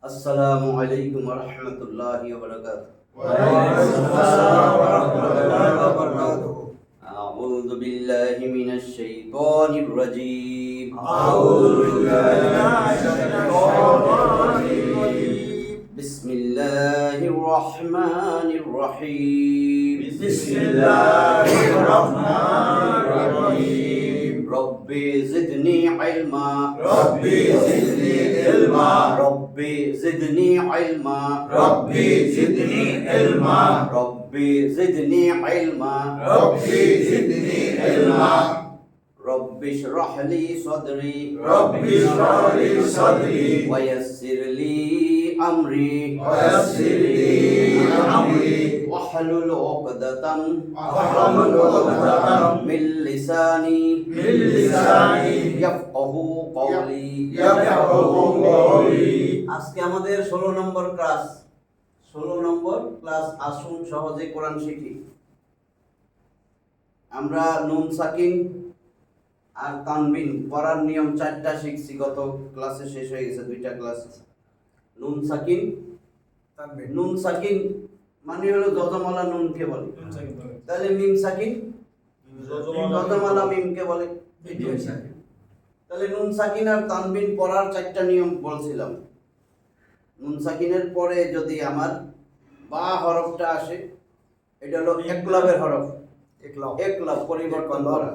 আসসালামু আলাইকুম ওয়া রাহমাতুল্লাহি ওয়া বারাকাতুহু। ওয়ালাইকুম আসসালাম ওয়া রাহমাতুল্লাহি ওয়া বারাকাতুহু। আউযু বিল্লাহি মিনাশ শাইতানির রাজীম। আউযু বিল্লাহি মিনাশ শাইতানির রাজীম। বিসমিল্লাহির রাহমানির রহিম। বিসমিল্লাহির রাহমানির রহিম। রব্বি জিদনি ইলমা। রব্বি জিদনি ইলমা। রব্বি জিদনি ইলমা। রব্বি জিদনি ইলমা। রব্বি জিদনি ইলমা। রব্বি জিদনি ইলমা। রব্বি ইশরাহ লি সাদরি। রব্বি ইশরাহ লি সাদরি। ওয়া ইয়াসসির লি আমরি। ওয়া ইয়াসসির লি আমরি। واحلل عقدة واحلل عقدة من لساني من لساني يفقهوا قولي। يفقهوا قولي। আজকে আমাদের 16 নম্বর ক্লাস। আসুন সহজে কোরআন শিখি। আমরা নুন সাকিন আর তানবিন পড়ার নিয়ম 4টা শিখছি। গত ক্লাসে শেষ হয়ে গেছে 2টা ক্লাস। নুন সাকিন মানে হলো যজমালা নুনকে বলে। তাহলে মিম সাকিন যজমালা মিমকে বলে। তাহলে নুন সাকিন আর তানবিন পড়ার 4টা নিয়ম বলছিলাম। নুন সাকিনের পরে যদি আমার বা হরফটা আসে, এটা হলো একলবের হরফ। একলব পরিবর্তন করা।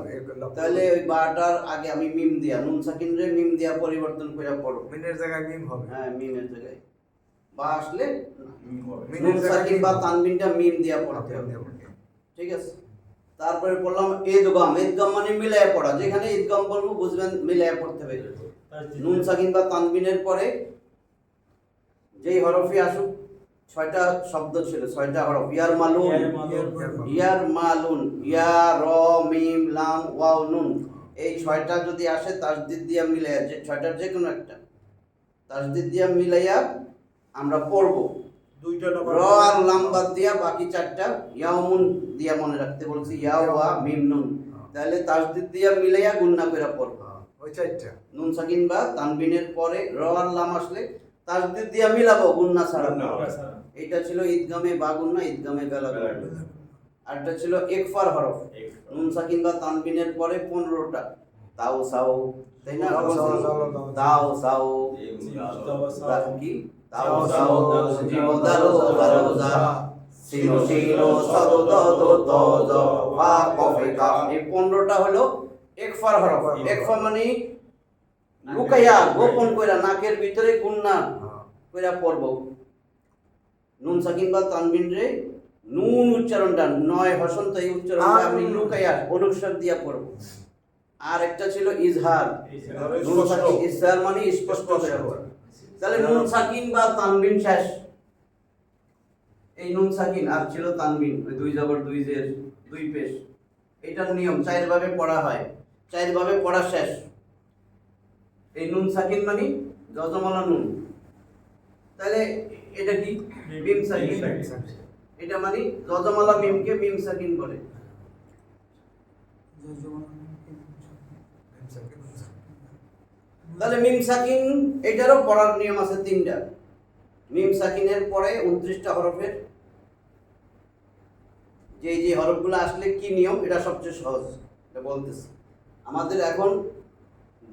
তাহলে ওই বাটার আগে আমি মিম দিয়া নুন সাকিন রে মিম দিয়া পরিবর্তন করে পড়ব। মিনের জায়গায় মিম হবে। হ্যাঁ, মিমের জায়গায় বা আসলে নুন সাকিন বা তানবিনটা মিম দিয়া পড়তে হবে। ঠিক আছে। তারপরে পড়লাম ইদগাম। ইদগাম মানে মিলায়া পড়া। যেখানে ইদগাম বলবো বুঝবেন মিলায়া পড়তে হবে। নুন সাকিন বা তানবিনের পরে যেই হরফই আসুক, 6টা শব্দ ছিল, 6টা হরফ। ইয়ার মালুন, ইয়া র মিম লাম ওয়াও নুন। এই 6টা যদি আসে তাসদিদ দিয়া মিলায়া, যে 6টার যে কোনো একটা তাসদিদ দিয়া মিলাইয়া আমরা পড়ব। র আর লাম বাদ দিয়া বাকি 4টা ইয়াউমুন দিয়া মনে রাখতে বলছি। ইয়া ওয়া মিম নুন। তাহলে তাসদিদ দিয়া মিলাইয়া গুণনা করে পড়ব। ওই চারটা নুন সাকিন বা তানবিনের পরে র আর লাম আসলে তাসদিদ দিয়া মিলাবো গুণনা ছাড়া। এটা ছিল ইদগামে বা গুণনা, ইদগামে বেলা গুণনা। আর এটা ছিল ইকফার হরফ। নুন সাকিন বা তানবিনের পরে 15টা। তাও সাও, তাই না? তাও সাও কি তাও সাও জিমো দারো দারোজা সিনো সিনো সাদো দো দো দো ফা কফে কাফ। এই 15টা হলো ইকফার হরফ। ইকফা মানে লুকাইয়া গোপন কইরা নাকের ভিতরে গুণনা কইরা পড়ব। নুন সাকিন বা তানবিন রে নুন উচ্চারণটা 9 হসন্ত, এই উচ্চারণটা আমি লুকাইয়া অনুস্বার দিয়া পড়ব। আর একটা ছিল ইজহার। নুন সাকিন ইজহার মানে স্পষ্ট করে পড়া। তাহলে নুন সাকিন বা তানবিন শেষ। এই নুন সাকিন আর ছিল তানবিন, ওই 2 জবর 2 জের 2 পেশ। এটার নিয়ম 4 ভাবে পড়া হয়। 4 ভাবে পড়া শেষ। এই নুন সাকিন মানে যজমালা নুন। তাহলে এটা কি মিম সাকিন। এটা মানে যজমালা মিমকে মিম সাকিন বলে। তাহলে মিম সাকিন এটারও পড়ার নিয়ম আছে 3টা। মিম সাকিনের পরে 29টা হরফের যে হরফগুলো আসলে কি নিয়ম, এটা সবচেয়ে সহজ। এটা বলতেছি আমাদের এখন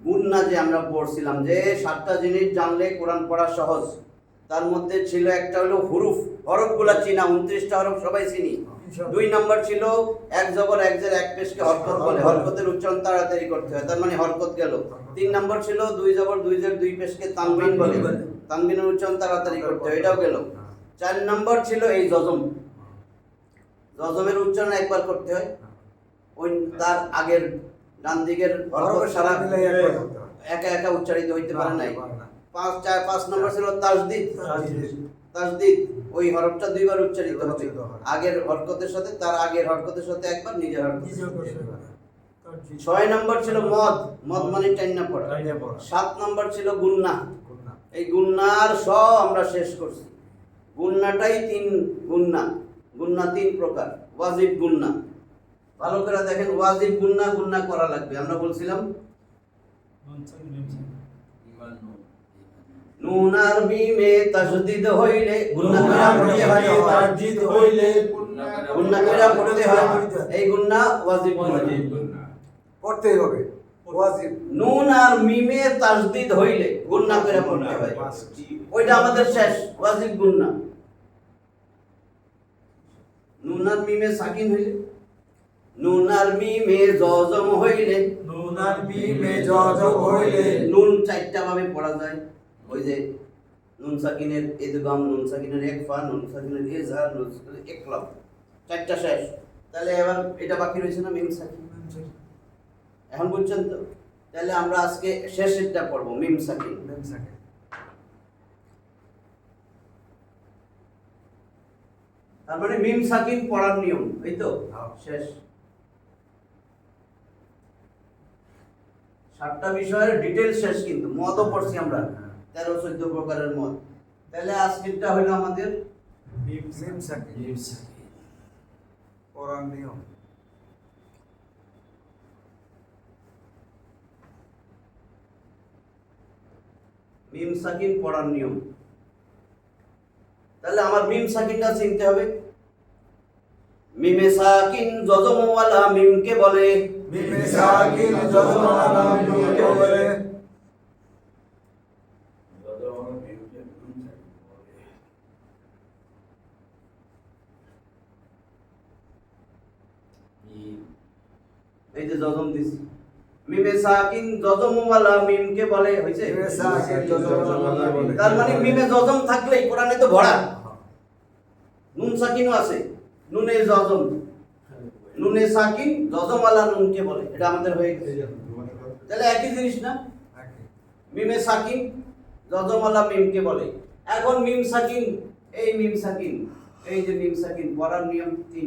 গুণনা যে আমরা পড়ছিলাম যে 7টা জিনিস জানলে কোরআন পড়া সহজ। তার মধ্যে ছিল একটা হলো হরফগুলা চিনা। 29টা হরফ সবাই চিনি। 2 নাম্বার ছিল এক জবর এক জের এক পেশকে হরকত বলে। হরকতের উচ্চারণ তাড়াতাড়ি করতে হয়, তার মানে হরকত গেল। 3 নাম্বার ছিল 2 জবর 2 জের 2 পেশকে তানবিন বলে। তানবিনের উচ্চারণ তাড়াতাড়ি করতে হয়, এটাও গেল। 4 নাম্বার ছিল এই জজম। জজমের উচ্চারণ একবার করতে হয়। ওই তার আগের ডান দিকের হরকত সারা একা একা উচ্চারিত হইতে পারে নাই। 5 নাম্বার ছিল তাসদিদ। ওই হরফটা 2 বার উচ্চারিত হবে। আগের হরকতের সাথে, তার আগের হরকতের সাথে একবার, নিজের হরকত। 6 নাম্বার ছিল মদ মানে টাইনা পড়া। 7 নাম্বার ছিল গুণনা। এই গুণনার সব আমরা শেষ করছি। গুণনাটাই 3 গুণনা 3 প্রকার। ওয়াজিব গুণনা, ভালো করে দেখেন। ওয়াজিব গুণনা করা লাগবে। আমরা বলছিলাম নুন আর মিমে তাসদিদ হইলে গুন্না কইরা পড়তে হয় তাসদিদ হইলে গুন্না কইরা পড়তে হয় এই গুন্না ওয়াজিব গুন্না পড়তেই হবে ওয়াজিব নুন আর মিমে তাসদিদ হইলে গুন্না কইরা পড়তে হয় ওইটা আমাদের শেষ ওয়াজিব গুন্না নুন আর মিমে সাকিন হইলে নুন আর মিমে জজম হইলে নুন আর মিমে জজম হইলে নুন চারটা ভাবে পড়া যায় ওই যে নুন সাকিনের ইদগাম নুন সাকিনের ইকফা নুন সাকিনের ইজহার নুন সাকিনের ইকলাব চারটা শেষ তাহলে এবার এটা বাকি রয়েছে না মিম সাকিন এখন বুঝছেন তো তাহলে আমরা আজকে শেষেরটা পড়ব মিম সাকিন মেম সাকিন তার মানে মিম সাকিন পড়ার নিয়ম এই তো হ্যাঁ। শেষ 7টা বিষয়ের ডিটেইলস শেষ কিন্তু মতও পড়ছি আমরা 13-14 প্রকারের মত তাহলে আজকেরটা হলো আমাদের মেম সাকিন পড়ার নিয়ম মিম সাকিন পড়ার নিয়ম তাহলে আমার মিম সাকিনটা চিনতে হবে মিমে সাকিন যজমওয়ালা মিমকে বলে মিমে সাকিন যজমওয়ালা মিমকে বলে এই যে যজম দিছি মিমে সাকিন যজমওয়ালা মিমকে বলে হইছে মেম সাকিন যজমওয়ালা বলে তার মানে মিমে যজম থাকলেই কোরআনে তো ভরা নুন সাকিনও আছে নুনে যজম নুনে সাকিন যজমওয়ালা নুনকে বলে এটা আমাদের হয়ে গেছে তাহলে একই জিনিস না মিমে সাকিন যজমওয়ালা মিমকে বলে এখন মিম সাকিন এই মিম সাকিন এই যে মিম সাকিন পড়ার নিয়ম 3টি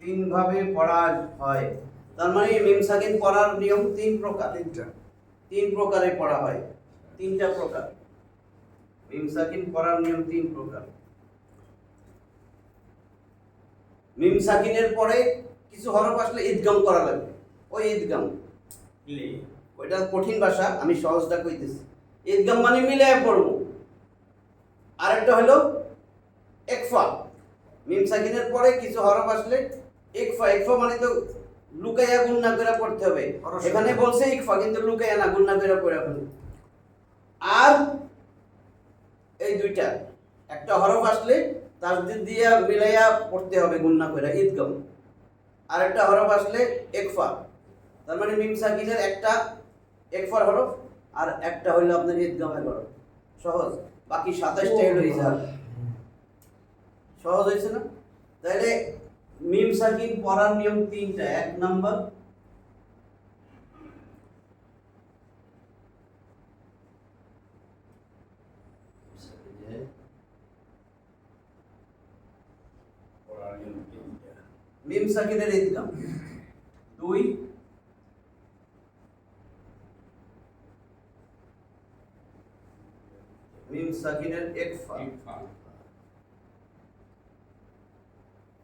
তিন ভাবে পড়া হয় তার মানে মিম সাকিন পড়ার নিয়ম 3 প্রকার তিনটা 3 প্রকারে পড়া হয় 3টা প্রকার মিম সাকিন পড়ার নিয়ম 3 প্রকার মিম সাকিনের পরে কিছু হরফ আসলে ইদগাম করা লাগবে ওই ইদগাম ওইটা কঠিন ভাষা আমি সহজটা কইতেছি ইদগাম মানে মিলায় পড়ব আরেকটা হলো ইকফা মিম সাকিনের পরে কিছু হরফ আসলে ইকফা ইকফা মানে তো লুকাইয়া গুন্না করে পড়তে হবে এখানে বলছে ইকফা কিন্তু লুকাইয়া না গুন্না করে পড়া ফেলে আর এই দুইটা একটা হরফ আসলে তাসদিদ দিয়া মিলাইয়া পড়তে হবে গুন্না করে ইদগাম আর একটা হরফ আসলে ইকফা তার মানে মিম সাকিনের একটা ইকফার হরফ আর একটা হলো আপনার ইদগামের হরফ সহজ বাকি 27টা হলো ইজহার সহজ হয়েছে না তাহলে মিম সাকিন পড়ার নিয়ম 3টা 1 নাম্বার মিম সাকিনের ইদগাম 2 মিম সাকিনের ইকফা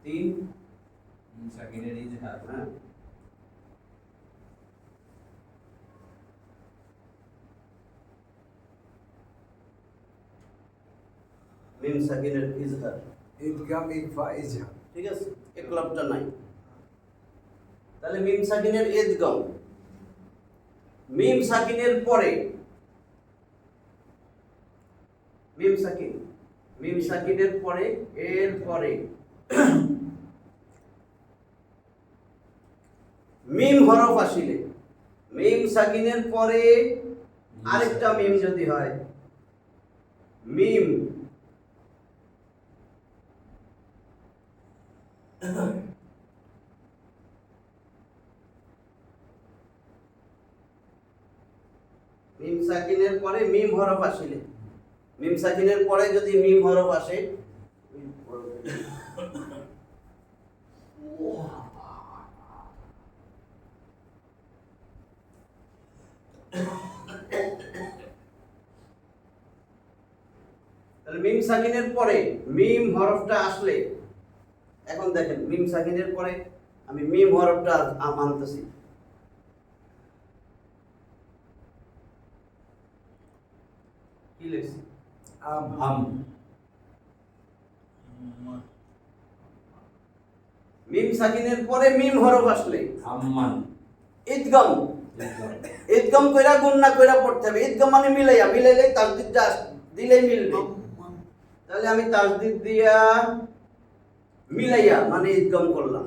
3 সাকিনের ইজহার মিম সাকিনের ইজহার ইদগাম ইকফা ইজহার ঠিক আছে ইকলাবটা নাই তাহলে মিম সাকিনের ইদগাম মিম সাকিনের পরে মিম সাকিনের পরে এর পরে মিম হরফ আসিলে মিম সাকিনের পরে আরেকটা মিম যদি হয় মিম মিম সাকিনের পরে মিম হরফ আসিলে মিম সাকিনের পরে যদি মিম হরফ আসে তাহলে মিম সাকিনের পরে মিম হরফটা আসলে এখন দেখেন মিম সাকিনের পরে আমি মিম হরফটা আনতেছি। কি লিখছি? আম মিম সাকিনের পরে মিম হরফ আসলে আম্মান ইদগাম, ইদগাম কইরা গুণনা কইরা পড়তে হবে। ইদগাম মানে মিলাইয়া, মিলাইলে তাসদিদটা দিলেই মিলবে। তাহলে আমি তাসদিদ দিয়া মিলাইয়া মানে ইদগাম করলাম,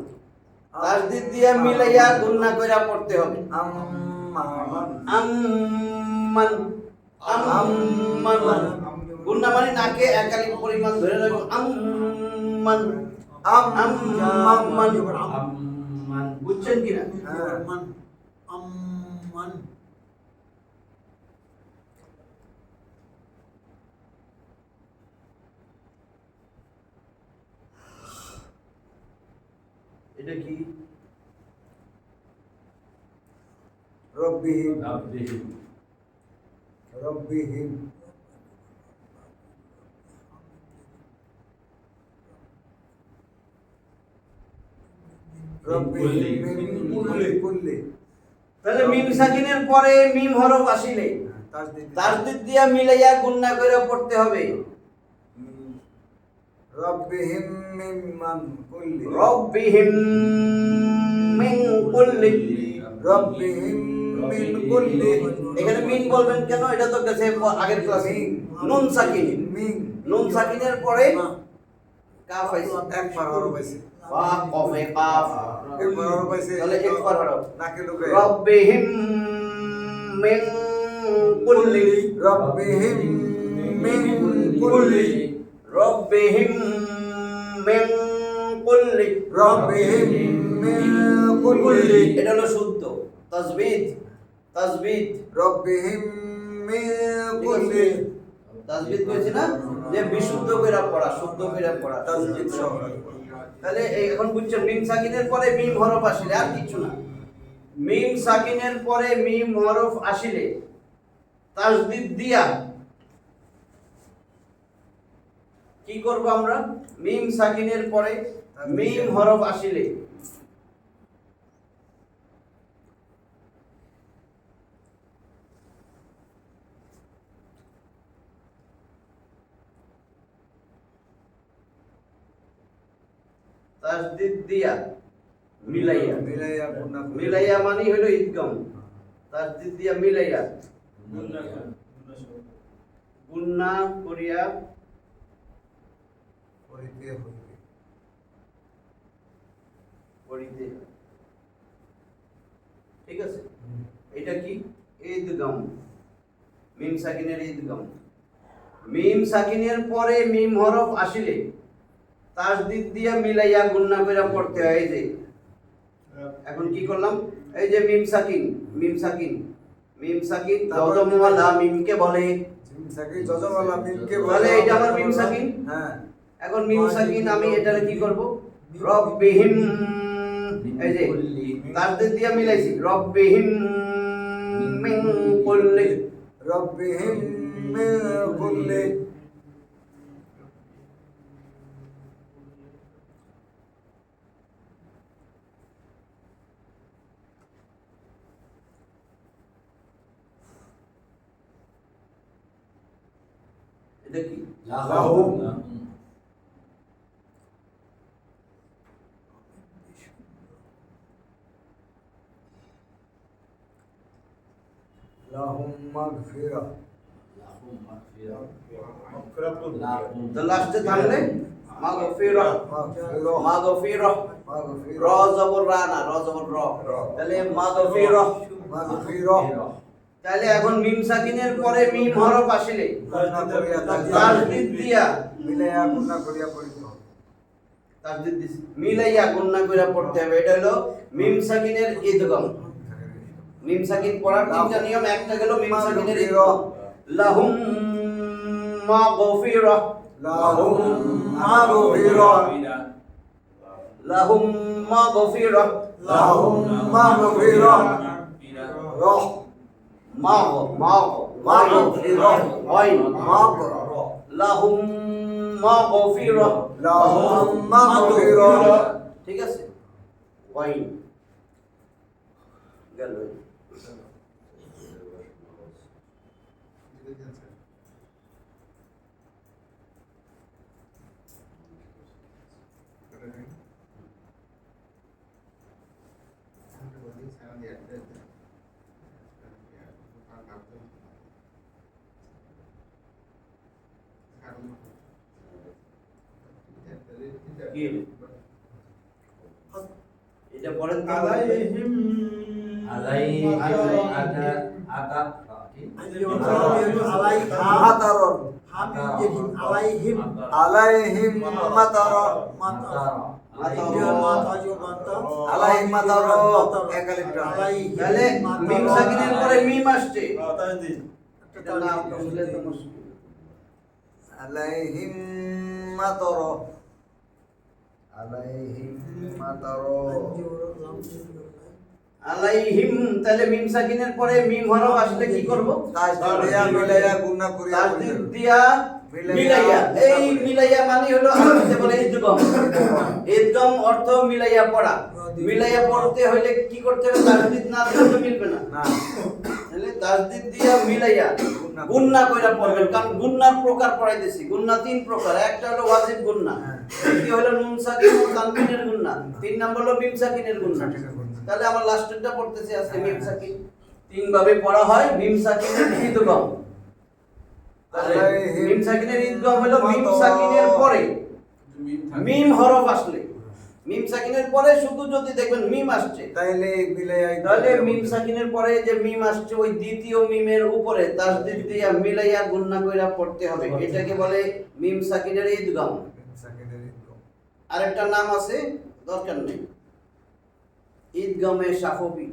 তাসদিদ দিয়া মিলাইয়া গুণনা কইরা পড়তে হবে। আম্মান আম্মান গুণনা মানে নাকে একালি পরিমাণ ধরে রাখবো। আম্মান আম্মান আম্মান বুঝছেন কিনা? আম্মান এটা কি? রব্বিহিম রাব্বিহিম রব্বিহিম রব্বিহিম মিন কুল্লি তাহলে মিম সাকিনের পরে মিম হরফ আসিলে তাসদিদ দিয়া মিলাইয়া গুণনা কইরা পড়তে হবে। রব্বিহিম মিম্মান কুল্লি রব্বিহিম মিন কুল্লি, রব্বিহিম মিন কুল্লি এখানে মিন বলবেন কেন? এটা তো গেছে আগের ক্লাসে। নুন সাকিন, মিন নুন সাকিনের পরে কাফ আইছে, একবার হরফ আছে বা কফে কাফ, একবার হরফ আছে তাহলে একবার হরফ। নাকে ঢুকে রব্বিহিম মিন কুল্লি, রব্বিহিম মিন কুল্লি রব্বিহিম মিন কুল্লি, রব্বিহিম মিন কুল্লি এটা হলো শুদ্ধ তাসবিদ। তাসবিদ রব্বিহিম মিন কুল্লি তাসবিদ কইছি না যে বিশুদ্ধ কইরা পড়া, শুদ্ধ কইরা পড়া তাসবিদ সহ। তাহলে এখন বুঝছেন মিম সাকিনের পরে মিম হরফ আসলে আর কিছু না। মিম সাকিনের পরে মিম হরফ আসিলে তাসদিদ দিয়া কি করব আমরা? মিম সাকিনের পরে মিম হরফ আসিলে তাসদিদ দিয়া মিলাইয়া, মিলাইয়া গুণা মিলাইয়া মানে হলো ইদগাম। তাসদিদ দিয়া মিলাইয়া গুণনা করিয়া করিতে হইবে পড়িতে হয়। ঠিক আছে, এটা কি? ইদগাম, মিম সাকিনের ইদগাম। মিম সাকিনের পরে মিম হরফ আসিলে তাসদিদ দিয়া মিলাইয়া গুণনা কইরা পড়তে হয়। এই যে এখন কি করলাম? এই যে মিম সাকিন, মিম সাকিন, মিম সাকিন যজমওয়ালা মিমকে বলে। মিম সাকিন যজমওয়ালা মিমকে বলে। তাহলে এটা আমার মিম সাকিন। হ্যাঁ এখন মিম সাকিন আমি এটারে কি করব? রব্বিহিম, এই যে তাসদিদ দিয়া মিলাইছি। রব্বিহিম মিন কুল্লি, রব্বিহিম মিন কুল্লি এটা কি? লাহুম লাহুম মাগফিরা লাহুম মাগফিরা মাগফিরাতুন তো লাস্টে থাকলে মাগফিরাহ, মাগফিরা মাগফিরাহ, র মাগফিরা জবর রা না, র জবর র। তাহলে মাগফিরাহ। মাগফিরা তাহলে এখন মিম সাকিনের পরে মিম হরফ আসিলে গুণা করিয়া তাসদিদ দিয়া মিলাইয়া গুণা করিয়া পড়িতে হবে তাসদিদ দিছি, মিলাইয়া গুণনা কইরা পড়তে হবে। এটা হলো মিম সাকিনের ইদগাম। মিম সাকিন পড়ার তিনটা নিয়ম। একটা গেল মিম সাকিনের ইদগাম। লাহুম মাগফিরাহ, লাহুম মাগফিরা লাহুম মাগফিরাহ, লাহুম মাগফিরা রহ মাগ মাগ মাগফিরাহ ওয়াইন মাগফিরা লাহুম মাগফিরাহ। লাহুম মাগফিরাহ। ঠিক আছে, ওয়াইন গেল। কি এটা পড়েন তো? আলাইহিম আলাইহিম আদা আদা মাতারর আলাইহিম মাতারর আলাইহিম মাতারর একালিপটা তাহলে মিম সাকিনের পরে মিম আসছে, তাজদিদ এটা না বুঝলে তো মুশকিল। আলাইহিম মাতারর আলাইহিম মাতারর আলাইহিম, তাহলে মিম সাকিনের পরে মিম হরফ আসলে কি করব? তাজদিদ দিয়া মিলাইয়া গুণা করিয়া তাসদিদ দিয়া মিলাইয়া। এই মিলাইয়া মানে হলো আরবিতে বলে ইদগম। ইদগম অর্থ মিলাইয়া পড়া। মিলাইয়া পড়তে হলে কি করতে হবে? তাসদিদ না দিলে তো মিলবে না। না তাহলে তাসদিদ দিয়া মিলাইয়া গুন্না কইরা পড়বেন, কারণ গুন্নার প্রকার পড়াইতেছি। গুন্না তিন প্রকার, একটা হলো ওয়াজিব গুন্না, দ্বিতীয় হলো নুন সাকিন ও তানবিনের গুন্না, তিন নম্বর হলো মিম সাকিনের গুন্না। তাহলে আমার লাস্টেরটা পড়তেছি আজকে মিম সাকিন। তিন ভাবে পড়া হয় মিম সাকিনের ইদগম। তাহলে মিম সাকিনের ইদগম হলো মিম সাকিনের পরে মিম হরফ আসলে, মিম সাকিনের পরে শুধু যদি দেখবেন মিম আসছে, তাইলে মিলাইয়া তাহলে মিম সাকিনের পরে যে মিম আসছে ওই দ্বিতীয় মিমের উপরে তাসদিদ দিয়া মিলাইয়া গুন্না কইরা পড়তে হবে। এটাকে বলে মিম সাকিনের ইদগম। আরেকটা নাম আছে, দরকার নেই, ঈদগামে শাফবি।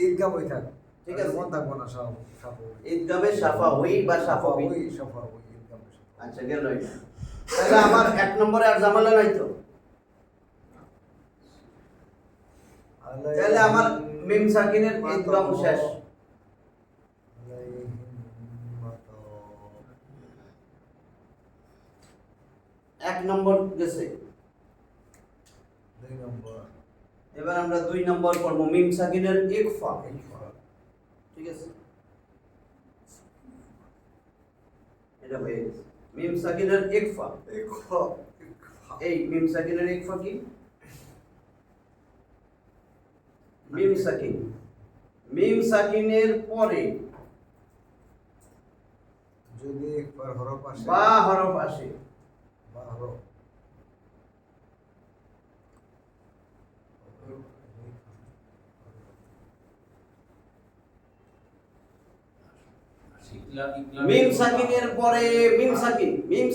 ঈদগাহ হই থাক ঠিক আছে। মন থাকবো না সব সব ঈদগামে শাফাউই বা শাফবি। ওই সব ওই ঈদগাহ আচ্ছা গেল এটা। তাহলে আমার এক নম্বরে আর ঝামেলা নাই তো। তাহলে আমার মিম সাকিনের ঈদগাম শেষ। এক নম্বর গেছে, দুই নম্বর এবার আমরা দুই নম্বর পড়ব মিম সাকিনের ইকফা। ঠিক আছে, এটা হয়ে গেছে মিম সাকিনের ইকফা। এই মিম সাকিনের ইকফা কি? মিম সাকিন, মিম সাকিনের পরে যদি একবার হরফ আসে বা হরফ আসে, বা হরফ মিম সাকিনের পরে মিম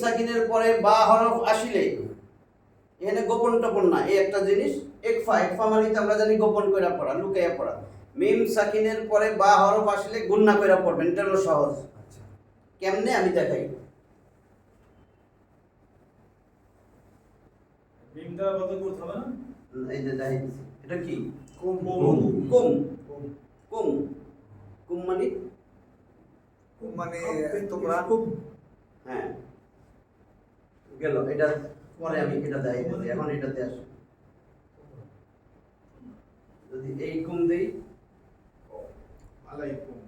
সাকিনের পরে বা হরফ আসিলে, এখানে গোপন টপন না, এই একটা জিনিস। একফা মানে তো আমরা জানি গোপন কইরা পড়া, লুকাইয়া পড়া। মিম সাকিনের পরে বা হরফ আসলে গুন্না কইরা পড়বেন, এটা হলো সহজ। আচ্ছা কেমনে আমি দেখাই। মিম দ্বারা কত করতে হবে না? এই যে দেখাইছি, এটা কি? কুম কুম। কুম কুম মানে কুম মানে তোমরা হ্যাঁ গেল। এটা পরে আমি এটা দেখাইতেছি, এখন এটাতে আসি। যদি এই কুম দেই, আলাইকুম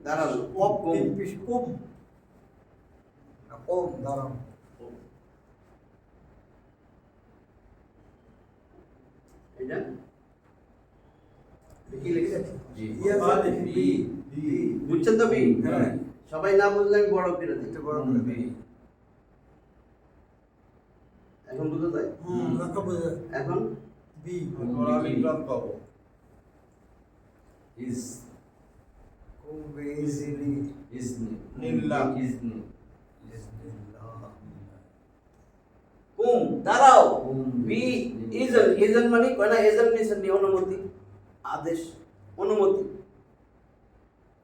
দাঁড়ানো কুম। ওম দাঁড়ান এটা কি লিখছে? বুঝছেন তো? বি। হ্যাঁ। সবাই না বুঝলে আমি বড় করে দিই। একটু বড় করে দিই। এখন বুঝতে যায়? এখন আলিফ পাবো is কুম বিইজনি নিল্লাহ। ইজনিল্লাহ কুম দাঁড়াও। কুম বি ইজন মানে কয় না, ইজন নিছেন নি অনুমতি, আদেশ,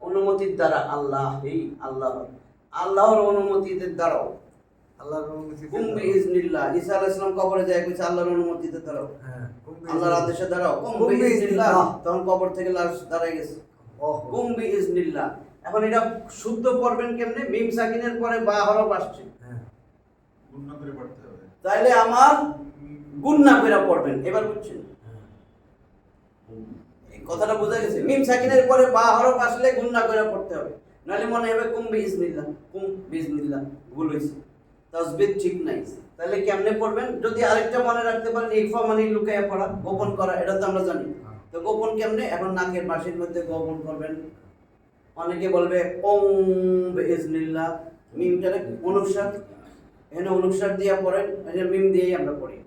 অনুমতির দ্বারা। আল্লাহ, এই আল্লাহর অনুমতিতে দাঁড়াও। আল্লাহর অনুমতি কুম বিইজনিল্লাহ। ঈসা আলাইহিস সালাম কবরে যায় কইছে আল্লাহর অনুমতিতে দাঁড়াও, হ্যাঁ কুম আল্লাহর আদেশে দাঁড়াও। কুম কুম বিইজনিল্লাহ, বিইজনিল্লাহ। তখন কবর থেকে লাশ দাঁড়ায় গেছে। ওহ কুম বিইজনিল্লাহ। এখন এটা শুদ্ধ পড়বেন কেমনে? মিম সাকিনের পরে বা হরফ আসছে, হ্যাঁ গুণনা করে পড়তে হবে। তাইলে আমার গুণনা করে পড়বেন। এবার বুঝছেন এই কথাটা বোঝা গেছে? মিম সাকিনের পরে বা হরফ আসলে গুণনা করে পড়তে হবে, নাহলে মনে হবে কুম বিইজনিল্লাহ, কুম বিইজনিল্লাহ, ভুল হয়েছে, তাসবিদ ঠিক নাই। তাহলে কেমনে পড়বেন? যদি আরেকটা মনে রাখতে পারেন, ইকফা মানে লুকায়া পড়া, গোপন করা, এটা তো আমরা জানি। তো গোপন কেমনে? এখন নাকের মাসির মধ্যে গোপন করবেন। অনেকে বলবে ওম বিইজনিল্লাহ, মিমটারে অনুসার, এখানে অনুসার দিয়া পড়েন, এটা মিম দিয়েই আমরা পড়ি।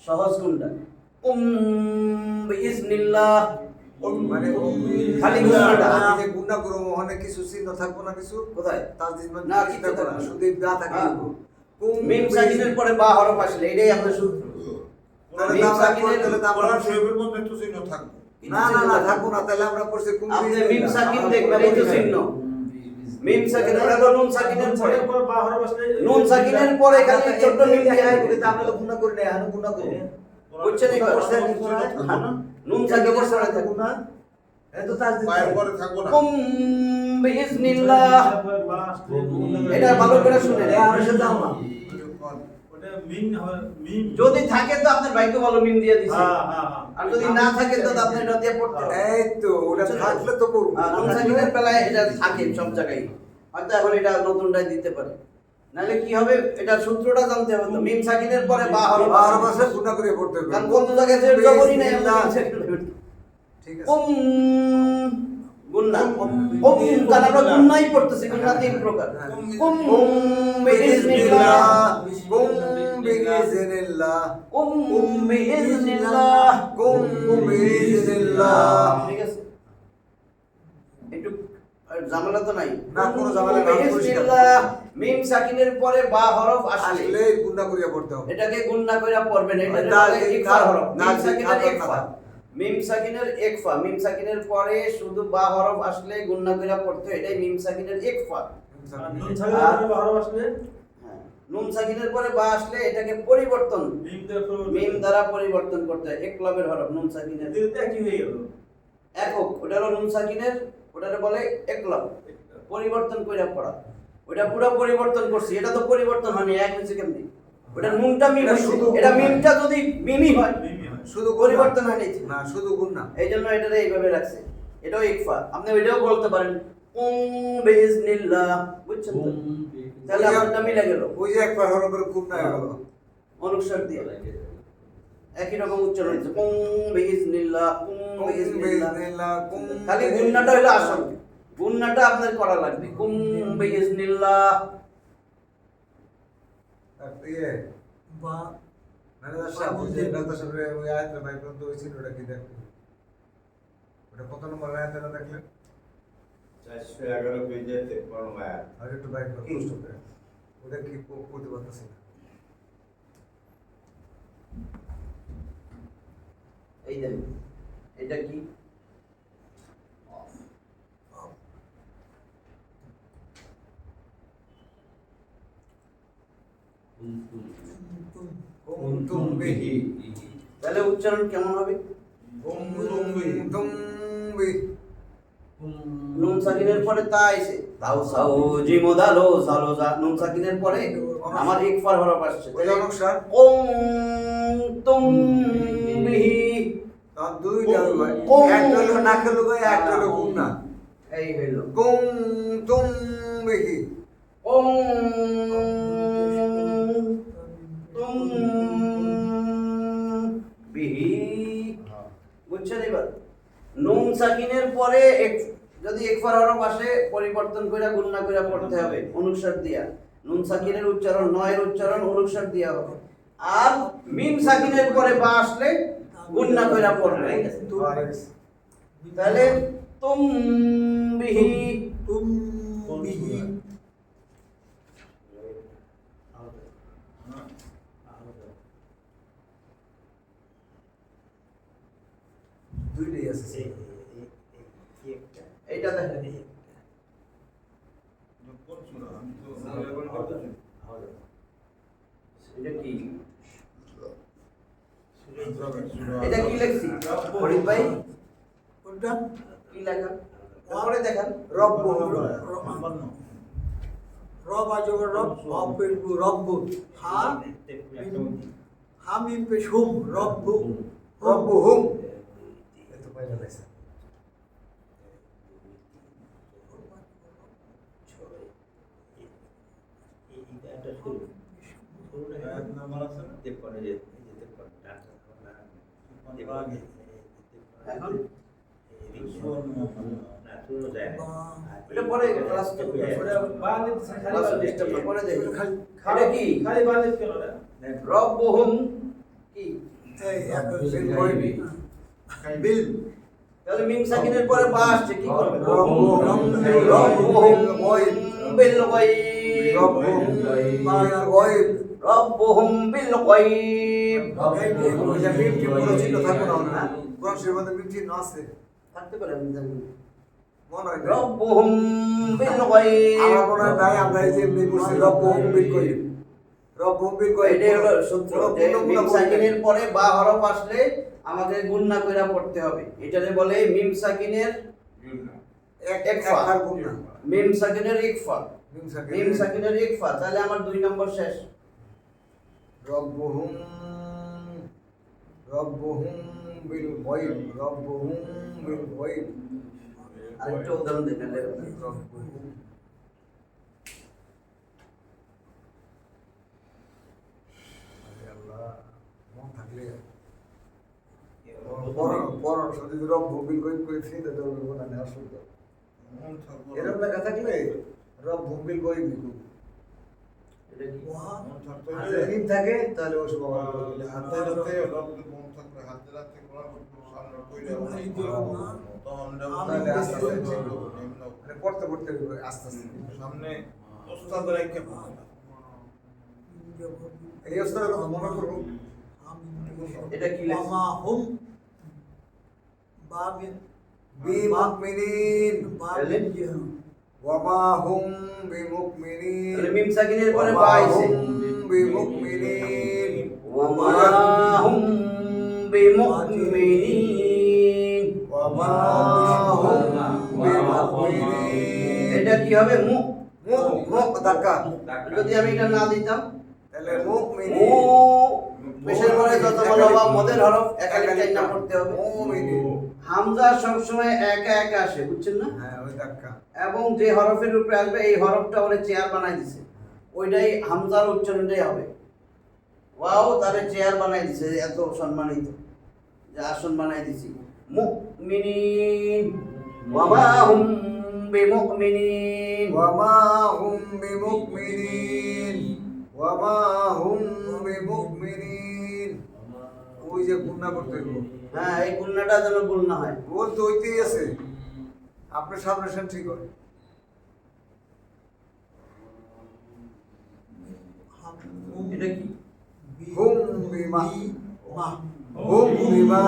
সহজ কোনটা? ওম বিইজনিল্লাহ, মানে খালি গুণনাটা। আমি যে গুণনা করব অনেক কিছু চিহ্ন থাকবো না, কিছু কোথায়? তাসদিদ মানে না, চিন্তা কিছু করে থাকবে না। শুধু বা থাকে হ্যাঁ। কুম মিম সাকিনের পরে বা হরফ আসলে এটাই আমাদের সূত্র। তাহলে মিম তো আমরা সাকিনের তাহলে তো আমরা কোরআন শরীফের মধ্যে তো চিহ্ন থাকবে। না না না থাকবো না, তাহলে আমরা পড়ছি কুম আপনি মিম সাকিন দেখবেন, এই তো চিহ্ন। মিম সাকিন ওটা হলো নুন সাকিনের পরে, পর বা হরফ আসলে নুন সাকিনের পরে খালি ছোট্ট মিম দিয়ে আয় করে। আমরা তো গুণনা করি না, এখন গুণনা করব। বুঝছেন এই কথা? থাকবে না। নুন সাকিনের পরে থাকে গুণনা এত তাসদিদ পায়ের পরে থাকবো না। কুম বিইজনিল্লাহ। বা আসলে এটা ভালো করে শুনেন, এ আর সাথে দাও না। ওটা মিম হয়, মিম। যদি থাকে তো আপনার ভাগ্য ভালো, মিম দিয়ে দিছে। হ্যাঁ হ্যাঁ হ্যাঁ। আর যদি না থাকে তো আপনি এটা দিয়ে পড়তে হবে। এই তো ওটা থাকলে তো করব। নুন সাকিনের বেলায় এটা থাকে সব জায়গায়, হয়তো এখন এটা নতুনটাই দিতে পারে। নাহলে কি হবে, এটা সূত্রটা জানতে হবে তো। মিম সাকিনের পরে বা হরফ আর আসে। মাসে গুণনা করে পড়তে হবে। কারণ কোন জায়গায় যে জবরই নাই, আমরা মিম সাকিনের পড়তে। ঠিক আছে। গুন্না, কারণ আমরা গুন্নাই পড়তেছি, গুন্না তিন প্রকার। কুম বিইজনিল্লাহ, কুম বিইজনিল্লাহ, কুম বিইজনিল্লাহ, কুম বিইজনিল্লাহ। ঠিক আছে? একটু ঝামেলা তো নাই। না, কোনো ঝামেলা নাই, পরিষ্কার। বিইজনিল্লাহ, মিম সাকিনের পরে বা হরফ আসলে আসলে গুণনা করিয়া পড়তে হবে। এটাকে গুণনা কইরা পড়বেন। এটা দাল, হলো জিম, ইকফা হরফ। দাল, মিম জিম, সাকিনের দাল, ইকফা, মিম সাকিনের ইকফা। মিম সাকিনের পরে শুধু বা হরফ আসলে গুণনা কইরা পড়তে হয়, এটাই মিম সাকিনের ইকফা। আর নুন সাকিনের পরে বা হরফ আসলে হ্যাঁ, নুন সাকিনের পরে বা আসলে এটাকে পরিবর্তন, মিম দ্বারা মিম দ্বারা পরিবর্তন করতে হয়। একলবের হরফ নুন সাকিনের দিতে একই হয়ে গেল। একক, ওটা হলো নুন সাকিনের, ওটারে বলে একলব। পরিবর্তন কইরা পড়া, ওটা পুরো পরিবর্তন করছি। এটা তো পরিবর্তন হয়নি, এক হয়েছে কেমনি? ওটা নুনটা মিম এটা হইছে, শুধু এটা মিমটা যদি মিমই হয়, মিমই হয়। শুধু পরিবর্তন হয়নি। না, শুধু গুণনা। এই জন্য এটারে এইভাবে রাখছে। এটাও ইকফা। আপনি ওইটাও বলতে পারেন কুম বিইজনিল্লাহ, বুঝছেন তো? তাহলে আপনারটা মিলে গেল ওই যে একবার হরফের গুণনা হয়ে গেল। অনুসার দিয়ে একই রকম উচ্চারণ হচ্ছে কুম বিইজনিল্লাহ, কুম কুম বিইজনিল্লাহ। বিইজনিল্লাহ, কুম খালি গুণনাটা হলো আসল, গুণনাটা আপনার করা লাগবে। কুম বিইজনিল্লাহ। ইয়ে বা ম্যানেজার সাহেব, ওই যে ডাক্তার সাহেবের ওই আয়াতের ভাই পর্যন্ত ওই চিহ্নটা কি দেখবেন? ওটা কত নম্বর আয়াতে না দেখলেন? 411 পেজেতে কোন মায়া? আর একটু বাইক কষ্ট করে ওটা কি করতে পারতেছি না। এই দেখেন, এটা কি? কুমতুম বিহি, তাহলে উচ্চারণ কেমন হবে? কুমতুম বিহি। নুন সাকিনের পরে তা আইছে, তাও সাও জিম দালো সালো জা। নুন সাকিনের পরে আমার ইকফার হরফ আসছে। ওই অনুসার কুমতুম বিহি, তার দুই জাল ভাই, কুম। একটা হলো নাকে লুগায়, একটা হলো গুণনা। এই হইল কুমতুম বিহি, কুমতুম বিহি। বুঝছেন? এবার নুন সাকিনের পরে যদি ইকফার হরফ আসে, পরিবর্তন কইরা গুণনা কইরা পড়তে হবে অনুসার দিয়া। নুন সাকিনের উচ্চারণ, নয়ের উচ্চারণ অনুসার দিয়া হবে। আর মিম সাকিনের পরে বা আসলে গুণনা কইরা পড়বে। তাহলে তুম বিহি, তুম বিহি, দুইটাই আছে। এইটা দেখেন, কোন সূরা? আমি তো ব্যবহার করতেছি। এটা কি? সূরা এটা কি লেখছি? ফরিদ ভাই কোনটা? কি লেখা? তারপরে দেখেন রব্বুহুম রব আজব রব রব্বু রব্বু হামিম পেশুম রব্বু রব্বুহুম এত পয়লা লাইছে এক নাম্বার আছে না? এখন বা এটা পরে ক্লাস ওটা বাদ দিচ্ছে, খালি ক্লাস বাদ দিচ্ছে। ডিস্টার্ব পরে দেখি খালি এটা কি খালি বাদ দিচ্ছে কেন রে? রব্বুহুম কি এই এক বিল কইবি বিল তাহলে মিম সাকিনের পরে বা আসছে কি করবে রব্বুহুম রব্বুহুম বিল গায়ব রব্বুহুম বিল গায়ব রব্বুহুম বিল গায়ব ওই যে মিম কি পুরো চিহ্ন থাকবে না না কোরআন শরীফের মধ্যে মিম চিহ্ন আছে থাকতে পারে আমি জানি না। মনে হয় না। রব্বুহুম বিল গায়ব আমার মনে হয় নাই আমরা এই যে এমনি করছি রব্বুহুম বিল গায়ব রব্বুহুম বিল গায়ব এটাই হলো সূত্র যে মিম সাকিনের পরে বা হরফ আসলে আমাকে গুণনা কইরা পড়তে হবে এটারে বলে মিম সাকিনের এক ইকফা। আর গুণ না মিম সাকিনের ইকফা মিম মিম সাকিন সাকিনের ইকফা তাহলে আমার 2 নম্বর শেষ রব্বুহুম বিল গায়ব রব্বুহুম বিল গায়ব আরেকটা উদাহরণ দেখেন রব্বুহুম আরে আল্লাহ মন থাকলে পড়ার সাথে যদি রব্বুহুম বিল গায়ব করে ফিরে দেওয়া হবে না অসুবিধা এরকম লেখা থাকলে রব্বুহুম বিল গায়ব লিখো এটা কি ওয়া আর যদি মিম থাকে তাহলে ওসব আবার তাহলে আস্তে আস্তে শিখবো। মানে পড়তে পড়তে আস্তে আস্তে সামনে ওস্তাদ রাইখে এই অবস্থার কথা মনে করুন এটা কি লেখা? মা হুম বাবিন বিমুমিনিন বাবিন ওয়া মা হুম বিমুমিনিন তাহলে মিম সাকিনের পরে বা আইছে বিমুমিনিন ওয়া মা হুম বিমুমিনিন ওয়া মা হুম বিমুমিনিন এটা কি হবে মু মুখ ধাক্কা যদি আমি এটা না দিতাম তাহলে মু মুমিনিন পেশের পরে যত বড় বা মদের হরফ একালি চাই না পড়তে হবে মুমিনিন হামজা সব সময় একা একা আসে বুঝছেন না হ্যাঁ ওই ধাক্কা এবং যে হরফের উপরে আসবে এই হরফটা ওরে চেয়ার বানাই দিছে ওইটাই হামজার উচ্চারণটাই হবে ওয়াও তারে চেয়ার বানাই দিছে এত সম্মানিত যে আসন বানাই দিছি মুমিনিন ওয়া মা হুম বিমুমিনিন ওয়া মা হুম বিমুমিনিন ওয়া মা হুম বিমুমিনিন ওই যে গুণনা করতে হইব হ্যাঁ এই গুণনাটা যেন ভুল না হয় ওর তো ওইতেই আছে আপনার সামনে সেন ঠিক হয় এটা কি হুম বিমা মা হুম বিমা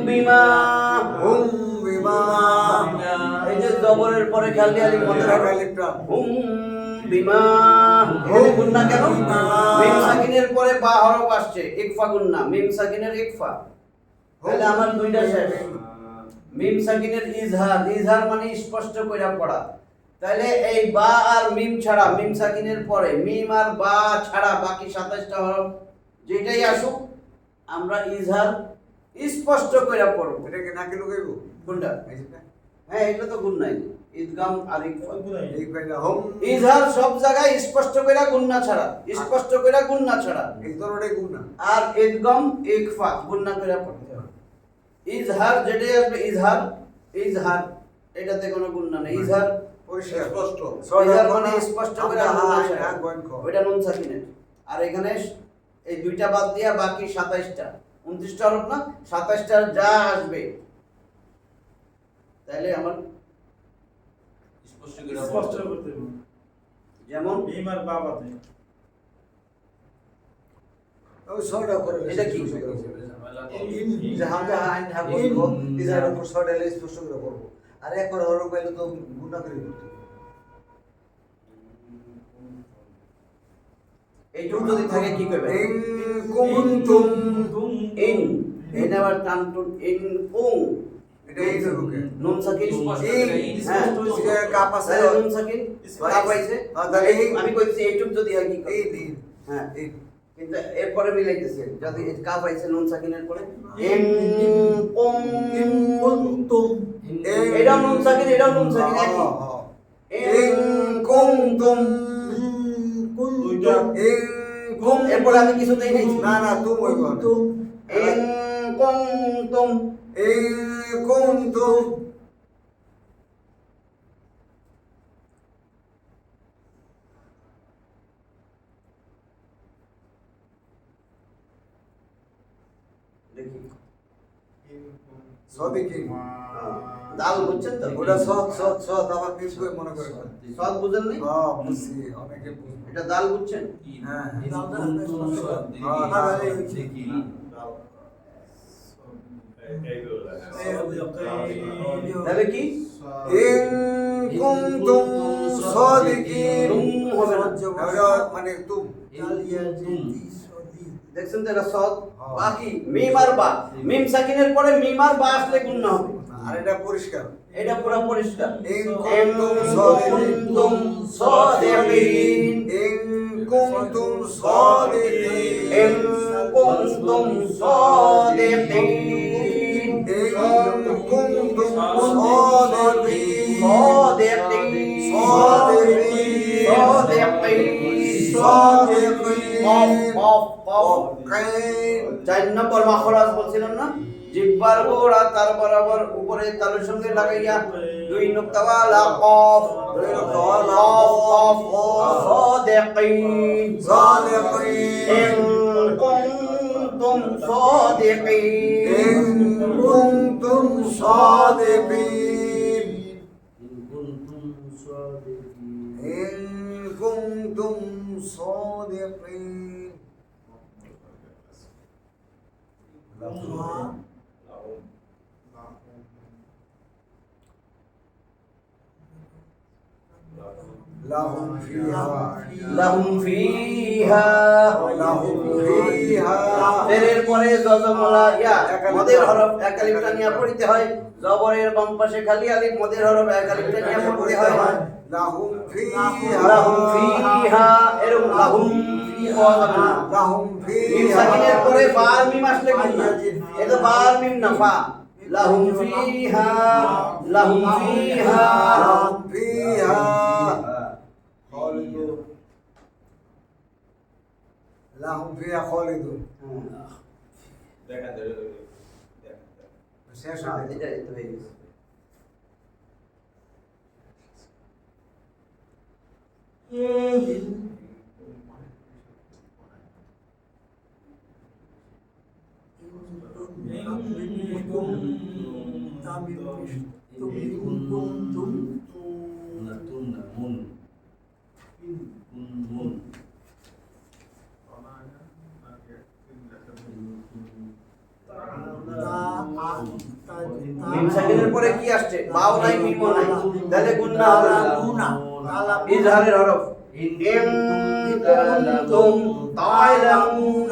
বিমা হুম বিমা এই যে জবরের পরে খালি আলি মদের হরফ লিখতাম হুম বিমা এখানে গুণনা কেন মিম সাকিনের পরে বা হরফ আসছে ইকফা গুণনা মিম সাকিনের ইকফা তাহলে আমার দুইটা শেষ মিম সাকিনের ইজহার মানে স্পষ্ট কইরা পড়া তাহলে এই বা আর মিম ছাড়া মিম সাকিনের পরে মিম আর বা ছাড়া বাকি 27টা হরফ যেটাই আসুক আমরা ইজহার স্পষ্ট কইরা পড়ব এটা কি নাকি লুকাইব কোনটা এই যে হ্যাঁ এটা তো গুণ নাই ইদগাম আর ইকফা এই কইলা হুম ইজহার সব জায়গায় স্পষ্ট কইরা গুণনা ছাড়া স্পষ্ট কইরা গুণনা ছাড়া এই ধরনের গুণনা আর ইদগাম ইকফা গুণনা কইরা পড়তে হবে ইজহার যেটাই আসবে ইজহার এটাতে কোনো গুণনা নেই ইজহার পরিষ্কার স্পষ্ট ইজহার মানে স্পষ্ট কইরা গুণনা ছাড়া গয়ন খ ওইটা নুন সাকিনের আর এখানে এই দুইটা বাদ দিয়া বাকি 27টা 29টা হরফ না 27টার যা আসবে তাহলে আমার স্পষ্ট কইরা স্পষ্ট করতে হবে। যেমন মিম আর বাবাতে ওই ছয়টা করে এটা কি? যে হামজা আইন ঠাকুর ইজার উপর ছয়টা এলে স্পষ্ট করে করব আর একবার হরফ পাইলে তো গুণা করে করতে এইটুকু যদি থাকে কি করবে ইন কুনতুম ইন আবার টানটুন ইন কুং এটা এই রুকে নুন সাকিন হ্যাঁ এই যে কাপ আছে তাহলে নুন সাকিন কাপ আইছে তাহলে আমি কইছি এইটুক যদি হয় কি এই দিন হ্যাঁ কিন্তু এরপরে মিলাইতেছে যদি কাপ আইছে নুন সাকিনের পরে কুনতুম এটা নুন সাকিন এটাও নুন সাকিন একই ইন কুনতুম দুইটা এরপরে আমি কিছু দেই নাই না না তুমি ওই বল কুনতুম ইন কুনতুম ইন কুনতুম দেখি সদিকিন দাল বুঝছেন তো ওটা সৎ আবার পিছ করে মনে করে সদ বুঝেন নাই হ্যাঁ বুঝছি অনেকে বুঝবে এটা দাল বুঝছেন হ্যাঁ তাহলে কি ইন কুনতুম সাদিকিন হবে না মানে তুম দেখছেন তো এটা সদ হ্যাঁ। বাকি মিম আর বা মিম সাকিনের পরে মিম আর বা আসলে গুণ না হবে আর এটা পরিষ্কার এটা পুরো পরিষ্কার ইন ইন কুনতুম সাদিকিন ইন কুনতুম সাদিকিন ইন কুনতুম সাদিকিন ইন কুনতুম সাদিকিন চার নম্বর মাখরাজ বলছিলাম না জিহ্বার গোড়া তার বরাবর উপরে তালুর সঙ্গে লাগাইয়া দুই নুক্তাওয়ালা কফ দুই নুক্তাওয়ালা কফ সাদিকিন ইন কুনতুম সাদিকিন ইন কুনতুম সাদিকিন ইন কুনতুম সাদিকিন লাহুম ফিহা লাহুম ফিহা লাহুম ফিহা এর পরে জজমলা ইয়া মদের হরফ এক আলিফটা নিয়ে পড়তে হয় জবরের বাম পাশে খালি আলিফ মদের হরফ এক আলিফটা নিয়ে পড়তে হয় লাহুম ফিহা লাহুম ফিহা এরকম লাহুম ফিহা লাহুম মিম ফিহা সাকিনের পরে বার মিম আসলে কি না এটা বার মিম না ফা লাহুম ফিহা লাহুম ফিহা লাহুম ফিহা লাহুম ফিহা খালিদুন শেষ হয়ে গেছে। এটা হয়ে গেছে মিম সাকিনের পরে কি আসছে বাও নাই মিমও নাই তাহলে গুন্না হবে না ইজহারের হরফ ইন কুনতুম তা'লামুন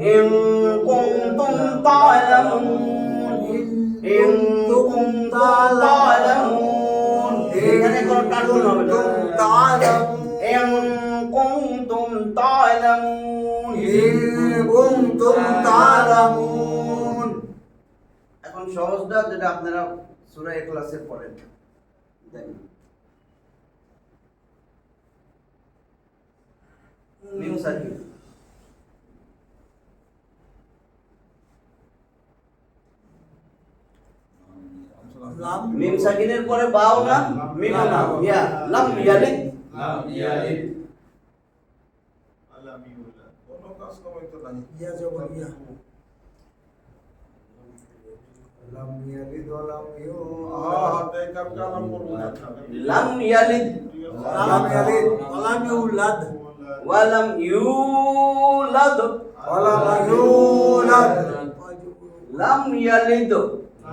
ইন কুনতুম তা'লামুন ইন কুনতুম তা'লামুন এখানে কোনো টাটুন হবে না ইন কুনতুম তা'লামুন ইন কুনতুম তা'লামুন এখন সহজটা যেটা আপনারা সূরা ইখলাসে পড়েন দেখেন মিম সাকিন মিম সাকিনের পরে বাও না মিম না ইয়া লাম ইয়ালিদ কোনো কাজ কমাইতে নাই লাম ইয়ালিদ ওয়া লাম তাই কাম কালাম করব লাম ইয়ালিদ লাম ইয়ালিদ ওয়া লাম ইউলাদ ওয়া লাম ইউলাদ লাম ইয়ালিদ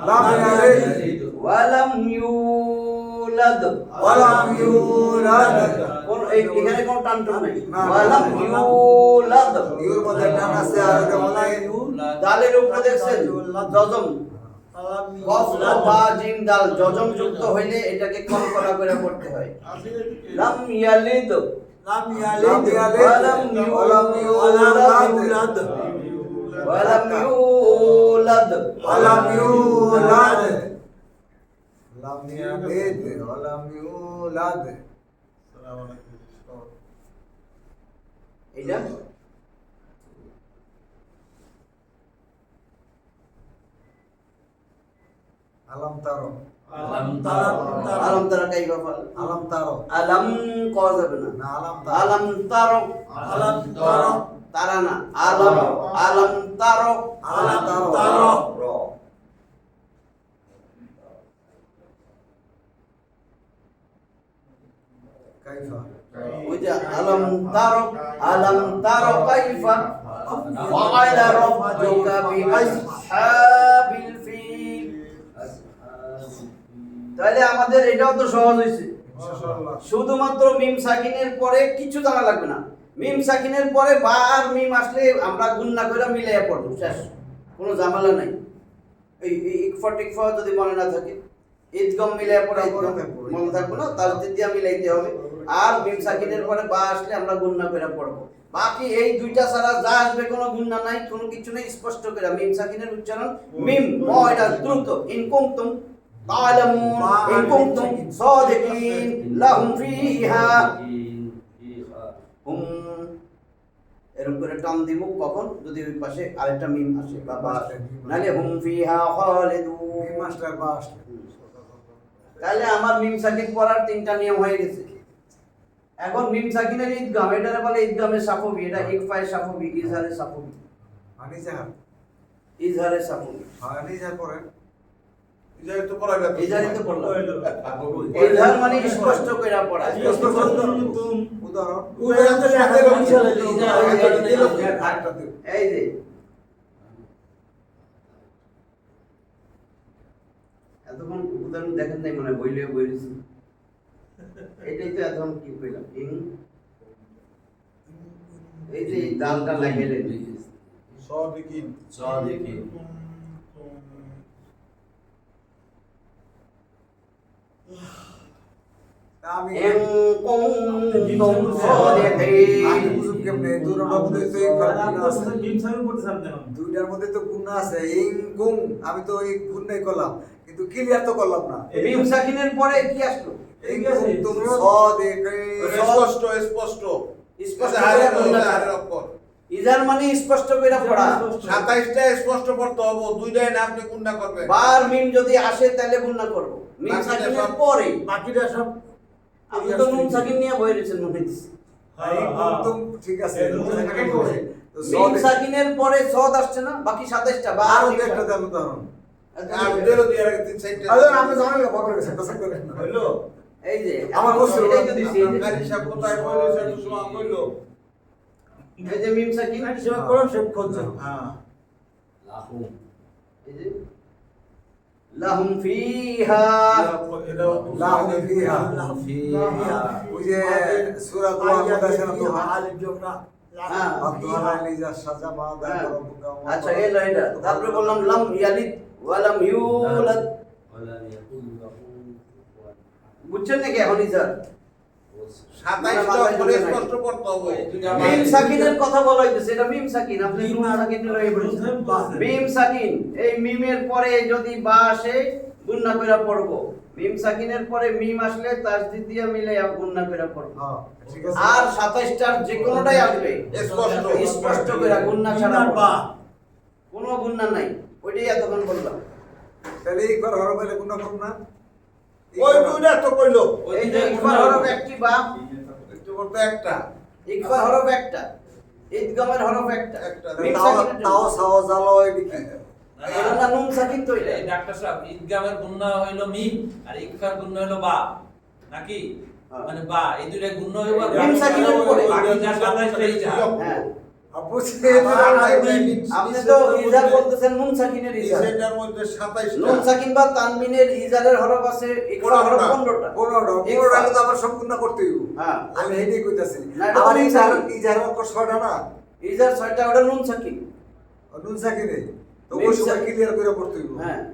লাম ইয়ালিদ ওয়া লাম ইউলাদ ইউলাদ ওয়ালাম ইউলাদ এখানে কোনো টানটুন নাই না। ওয়ালাম ইউলাদ ইউর মধ্যে টান আছে আর এটা বলে দালের উপরে দেখছেন জজম কফ বা জিম দাল জজম যুক্ত হইলে এটাকে কলকলা করে পড়তে হয় আছে লাম ইয়ালিদ লাম লাম ইয়ালিদ ইয়ালিদ ওয়ালাম ইউলাদ ওয়ালাম ইউলাদ ওয়ালাম ইউলাদ লাম ইয়ালিদ ওয়ালাম ইউলাদ আসসালামু আলাইকুম এটা আলাম তারো আলম তারা কাইফা ফাল আলাম তারো আলম কওয়া যাবে না না আলাম আলম তারো আলাম তারা তারা না আলম আলম তারো আলাম তারো র কাইফা ওই যে আলম তারো কাইফা ফাআলা রাব্বুকা বিআসহাবিল ফিল তাহলে আমাদের এটাও তো সহজ হয়েছে মাশাআল্লাহ শুধুমাত্র মিম সাকিনের পরে কিছু জানা লাগবে না মিম সাকিনের পরে বা আর মিম আসলে আমরা গুণনা করে মিলাইয়া পড়বো শেষ কোনো ঝামেলা নাই এই ইকফা টিকফা যদি মনে না থাকে ঈদগম মিলাইয়া পড়ে ঈদগম মনে থাকবে না তার দিয়া মিলাইতে হবে আর মিম সাকিনের পরে বা আসলে আমরা গুণনা করে পড়বো বাকি এই দুইটা ছাড়া যা আসবে কোনো গুণনা নাই কোনো কিছু নেই স্পষ্ট করে মিম সাকিনের উচ্চারণ মিম ম এটা দ্রুত ইন কুনতুম تعلمون إن كنتم صادقين لهم فيها হুম এরকম করে টান দিব কখন যদি ওই পাশে আরেকটা মিম আসে বা বা আসে নালে হুম ফিহা খালিদুন মাস্টার বাস তাহলে আমার মিম সাকিন পড়ার তিনটা নিয়ম হয়ে গেছে এখন মিম সাকিনের ঈদগাম এটারে বলে ঈদগামে সাফবি এটা ইকফায়ে সাফবি ইজহারে সাফবি আনিজা ইজহারে সাফবি আনিজা পরে ইজাই তো পড়া গেল ইজহারে তো পড়লাম ইজহার মানে স্পষ্ট কইরা পড়া উদাহরণ উদাহরণ তো দেখা গেল ইনশাআল্লাহ এই যে এতক্ষণ উদাহরণ দেখেন নাই মানে বইলে বইলেছি এটাই তো এখন কি কইলাম এই যে দালটা লাগাইলেন সাদিকিন সাদিকিন আমি ইন কুনতুম সাদিকিন বুঝুম কেমনে দুটোর মধ্যে তো এই গুণ আছে দুইটার মধ্যে তো গুণ আছে ইং গুং আমি তো এই গুণটাই করলাম কিন্তু ক্লিয়ার তো করলাম না মিম সাকিনের পরে কি আসলো ইং কুনতুম সাদিকিন স্পষ্ট স্পষ্ট স্পষ্ট হারে করে গুণনা হারে অক্ষর ইজার মানে স্পষ্ট কইরা পড়া 27টা স্পষ্ট পড়তে হবে দুইটাই না আপনি গুণনা করবেন বার মিম যদি আসে তাহলে গুণনা করব মিম বাকিটা সাকিনের সব- পরে বাকিটা সব আপনি তো নুন সাকিন নিয়ে বই রয়েছেন মনে হচ্ছে ইং কুনতুম ঠিক আছে তো মিম সাকিনের পরে সদ আসছে না বাকি 27টা বা আরো একটা দেন উদাহরণ আর দিলো দিয়ে রাখতে 3 আরে আমি জানি না পাগল গেছে কথা করেন না হইলো এই যে আমার বস্তু এটাই তো দিছি, এই যে- গাড়ি সব কোথায় কইলো সেটা সময় কইলো এই যে মিম সাকিন সেবা করুন সব খুঁজছে হ্যাঁ এই যে লাহুম ফিহা এটা লাহুম ফিহা লাহুম ফিহা ওই যে সূরা দোয়া মধ্যে আছে না দোয়া আলিফ জোকরা হ্যাঁ আদওয়ালা লিজা সাজা মা দা হ্যাঁ। রব্বুকা ওয়া আচ্ছা এই লাইনটা তারপরে বললাম লাম ইয়ালিদ ওয়া লাম ইউলাদ বুঝছেন নাকি এখন স্যার 27টা অক্ষর স্পষ্ট পড়তে হবে মিম সাকিনের কথা বলা হইতেছে এটা মিম সাকিন আপনি নুন সাকিন লই বলছেন মিম সাকিন এই মিমের পরে যদি বা আসে গুণনা কইরা পড়ব মিম সাকিনের পরে মিম আসলে তাসদীদ দিয়া মিলাইয়া গুণনা কইরা পড়ব হ্যাঁ ঠিক আছে আর 27টার যে কোনোটাই আসবে স্পষ্ট স্পষ্ট কইরা গুণনা ছাড়া গুণনার বা। কোনো গুণনা নাই ওইটাই এতক্ষণ বললাম তাহলে একবার হরফ হলে গুণ করব না ওই দুইটা তো কইলো এই যে ইকফার হরফ একটি বা একটু বলতে একটা ইকফার হরফ একটা ইদগামের হরফ একটা একটা। মিম তাও সাকিনের জন্য। তাও সাও জালো এদিকে এটা না নুন সাকিন তো এটা এই ডাক্তার সাহেব ঈদগামের গুণনা হইলো মিম আর ইকফার গুণনা হইলো বা নাকি হ্যাঁ। মানে বা এই দুইটা গুণনা হইলো মিম সাকিনের উপরে। বাকি যা 27টা এই যা হ্যাঁ আপু আপনি তো ইজার বলতেছেন নুন সাকিনের ইজার। সেটার মধ্যে 27টা নুন সাকিন বা তানবিনের ইজারের হরফ আছে ইকফা হরফ 15টা। 15টা তো আবার সম্পূর্ণ করতে হইব। হ্যাঁ। আমি এইটাই কইতাছি। না, এটা তো আমার নুন ইজার সাকিন। ইজার অক্ষর 6টা না। ইজার 6টা, ওটা নুন সাকিন। নুন সাকিনে তো মিম ওই সময় সাকিন। ক্লিয়ার করে পড়তে হইব। হ্যাঁ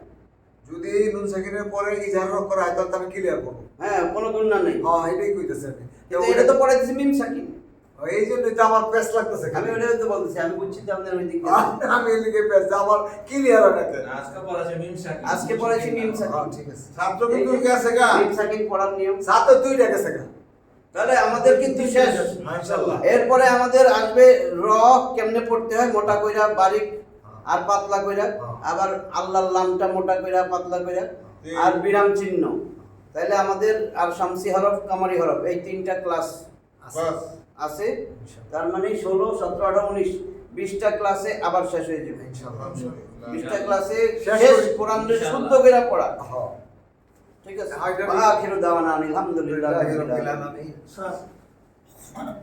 যদি নুন সাকিনের পরে ইজার অক্ষর হয় তাহলে আমি ক্লিয়ার করব। হ্যাঁ, কোনো গুণনা নেই। হ্যাঁ এটাই কইতাছি আমি। কিন্তু এটা তো পড়াইতেছি মিম সাকিন। এই জন্যই তো আমার পেস লাগতেছে। আমি ওটাই তো বলতেছি, আমি বুঝছি যে আপনার ওই দিক দিয়ে। আমি এদিকে পেস আমার ক্লিয়ার হয় না কেন? আজকে পড়াছে মিম সাকিন। আজকে পড়াইছি মিম হ্যাঁ সাকিন। ঠিক আছে। ছাত্র কিন্তু গেছে গা মিম সাকিন পড়ার নিয়ম। সাথে দুইটা গেছে গা। তাহলে আমাদের কিন্তু শেষ। মাশাআল্লাহ। এরপরে আমাদের আসবে র কেমনে পড়তে হয়, মোটা কইরা, বারিক আর পাতলা কইরা, আবার আল্লাহর লামটা মোটা কইরা পাতলা কইরা, আর বিরাম চিহ্ন। তাহলে আমাদের আর শামসি হরফ, কামারি হরফ, এই 3টা ক্লাস বাস আছে। তার মানে 16, 17, 18, 19, 20টা ক্লাসে আবার শেষ হয়ে যাবে। ইনশাআল্লাহ। 20টা ক্লাসে শেষ শেষ করে- কোরআনের শুদ্ধ করে পড়া। হ্যাঁ। ঠিক আছে। আইটা- আখিরু দাওয়ানা আলহামদুলিল্লাহি রাব্বিল আলামিন। আলহামদুলিল্লাহ।